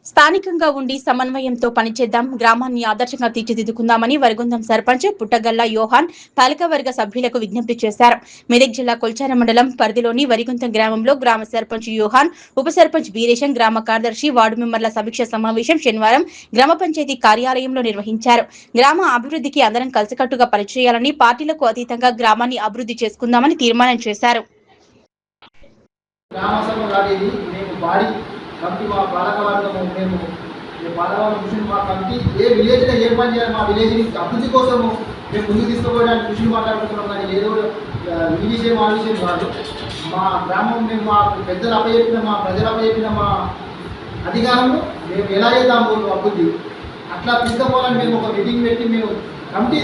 స్థానికంగా ఉండి సమన్వయంతో పనిచేద్దాం, గ్రామాన్ని ఆదర్శంగా తీర్చిదిద్దుకుందామని వరగుందం సర్పంచ్ పుట్టగల్ల యోహాన్ పాలకవర్గ సభ్యులకు విజ్ఞప్తి చేశారు. మెదక్ జిల్లా కొల్చార మండలం పరిధిలోని వరిగుంతం గ్రామంలో గ్రామ సర్పంచ్ యోహాన్, ఉప సర్పంచ్ వీరేశం, గ్రామ కార్యదర్శి, వార్డు మెంబర్ల సమీక్ష సమావేశం శనివారం గ్రామ పంచాయతీ కార్యాలయంలో నిర్వహించారు. గ్రామ అభివృద్ధికి అందరం కలిసికట్టుగా పనిచేయాలని, పార్టీలకు అతీతంగా గ్రామాన్ని అభివృద్ధి చేసుకుందామని తీర్మానం చేశారు. కమిటీ మా పాలకవర్గము మేము పాలకవర్గం కృషి మా కమిటీ ఏ విలేజ్లో ఏ పని చేయాలి మా విలేజ్ని అభివృద్ధి కోసము మేము ముందుకు తీసుకుపోవడానికి కృషి మాట్లాడుకుంటున్నాం. కానీ ఏదో ఈ విషయం ఆ విషయం కాదు. మా గ్రామం మేము మా పెద్దలు అప్పచెప్పిన మా ప్రజలు అప్పచెప్పిన మా అధికారము మేము ఎలా చేద్దాము అభివృద్ధి అట్లా తీసుకుపోవాలని మేము ఒక మీటింగ్ పెట్టి మేము కమిటీ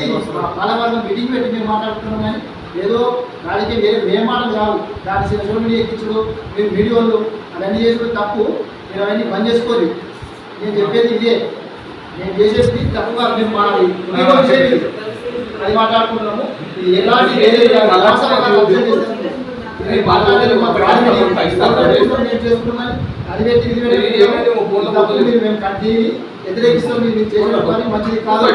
పాలకవర్గం మీటింగ్ పెట్టి మేము మాట్లాడుతున్నాం. కానీ ఏదో దానికి వేరే మాటలు కాదు. దాని సోషల్ మీడియా ఎక్కించుడు మీరు వీడియోలు అవన్నీ చేసుడు తప్పు. మీరు అవన్నీ బంద్ చేసుకోరు. నేను చెప్పేది ఇదే, నేను చేసేది తప్పుగా మేము మాట్లాడి అది మాట్లాడుకుంటున్నాము. ఎలాంటి వేరే చేసుకున్నామని అది పెట్టి మేము కంటిన్యూ వ్యతిరేకిస్తాం. మీరు చేసిన పని మంచిది కాదు.